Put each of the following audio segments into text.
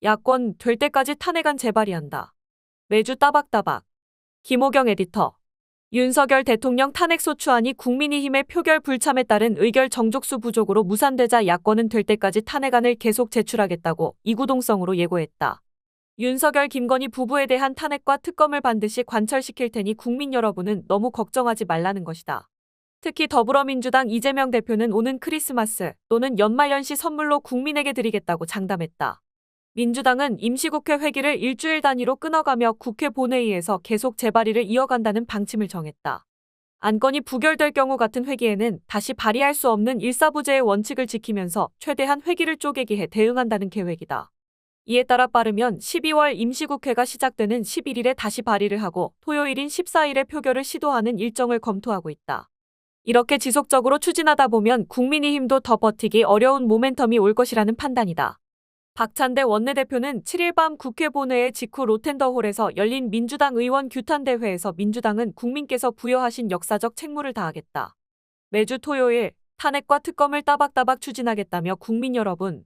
야권 될 때까지 탄핵안 재발의한다. 매주 따박따박. 김호경 에디터. 윤석열 대통령 탄핵소추안이 국민의힘의 표결 불참에 따른 의결 정족수 부족으로 무산되자 야권은 될 때까지 탄핵안을 계속 제출하겠다고 이구동성으로 예고했다. 윤석열 김건희 부부에 대한 탄핵과 특검을 반드시 관철시킬 테니 국민 여러분은 너무 걱정하지 말라는 것이다. 특히 더불어민주당 이재명 대표는 오는 크리스마스 또는 연말연시 선물로 국민에게 드리겠다고 장담했다. 민주당은 임시국회 회기를 일주일 단위로 끊어가며 국회 본회의에서 계속 재발의를 이어간다는 방침을 정했다. 안건이 부결될 경우 같은 회기에는 다시 발의할 수 없는 일사부재의 원칙을 지키면서 최대한 회기를 쪼개기 해 대응한다는 계획이다. 이에 따라 빠르면 12월 임시국회가 시작되는 11일에 다시 발의를 하고 토요일인 14일에 표결을 시도하는 일정을 검토하고 있다. 이렇게 지속적으로 추진하다 보면 국민의힘도 더 버티기 어려운 모멘텀이 올 것이라는 판단이다. 박찬대 원내대표는 7일 밤 국회 본회의 직후 로텐더홀에서 열린 민주당 의원 규탄대회에서 민주당은 국민께서 부여하신 역사적 책무를 다하겠다. 매주 토요일 탄핵과 특검을 따박따박 추진하겠다며 국민 여러분,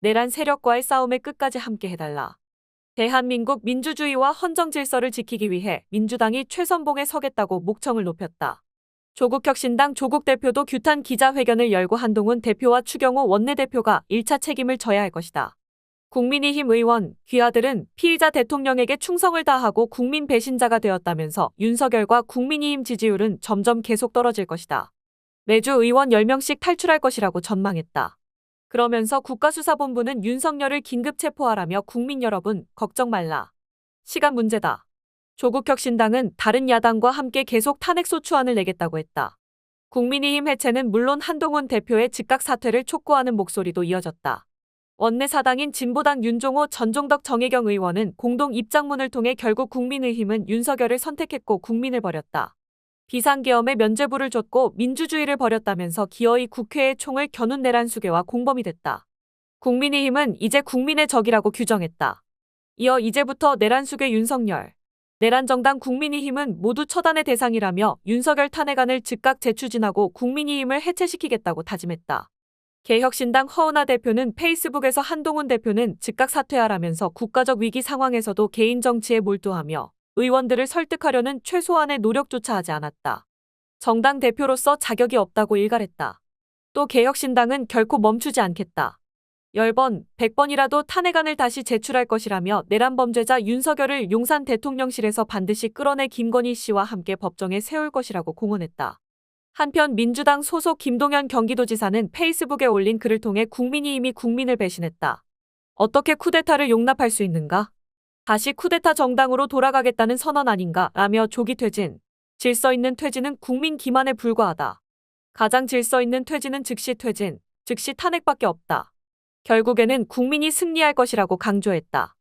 내란 세력과의 싸움에 끝까지 함께 해달라. 대한민국 민주주의와 헌정 질서를 지키기 위해 민주당이 최선봉에 서겠다고 목청을 높였다. 조국혁신당 조국 대표도 규탄 기자회견을 열고 한동훈 대표와 추경호 원내대표가 1차 책임을 져야 할 것이다. 국민의힘 의원, 귀하들은 피의자 대통령에게 충성을 다하고 국민 배신자가 되었다면서 윤석열과 국민의힘 지지율은 점점 계속 떨어질 것이다. 매주 의원 10명씩 탈출할 것이라고 전망했다. 그러면서 국가수사본부는 윤석열을 긴급 체포하라며 국민 여러분, 걱정 말라. 시간 문제다. 조국혁신당은 다른 야당과 함께 계속 탄핵소추안을 내겠다고 했다. 국민의힘 해체는 물론 한동훈 대표의 즉각 사퇴를 촉구하는 목소리도 이어졌다. 원내 사당인 진보당 윤종호 전종덕 정혜경 의원은 공동 입장문을 통해 결국 국민의힘은 윤석열을 선택했고 국민을 버렸다. 비상계엄에 면죄부를 줬고 민주주의를 버렸다면서 기어이 국회의 총을 겨눈 내란 수괴와 공범이 됐다. 국민의힘은 이제 국민의 적이라고 규정했다. 이어 이제부터 내란 수괴 윤석열, 내란 정당 국민의힘은 모두 처단의 대상이라며 윤석열 탄핵안을 즉각 재추진하고 국민의힘을 해체시키겠다고 다짐했다. 개혁신당 허은하 대표는 페이스북에서 한동훈 대표는 즉각 사퇴하라면서 국가적 위기 상황에서도 개인 정치에 몰두하며 의원들을 설득하려는 최소한의 노력조차 하지 않았다. 정당 대표로서 자격이 없다고 일갈했다. 또 개혁신당은 결코 멈추지 않겠다. 10번, 100번이라도 탄핵안을 다시 제출할 것이라며 내란 범죄자 윤석열을 용산 대통령실에서 반드시 끌어내 김건희 씨와 함께 법정에 세울 것이라고 공언했다. 한편 민주당 소속 김동연 경기도지사는 페이스북에 올린 글을 통해 국민의힘이 국민을 배신했다. 어떻게 쿠데타를 용납할 수 있는가? 다시 쿠데타 정당으로 돌아가겠다는 선언 아닌가? 라며 조기 퇴진, 질서 있는 퇴진은 국민 기만에 불과하다. 가장 질서 있는 퇴진은 즉시 퇴진, 즉시 탄핵밖에 없다. 결국에는 국민이 승리할 것이라고 강조했다.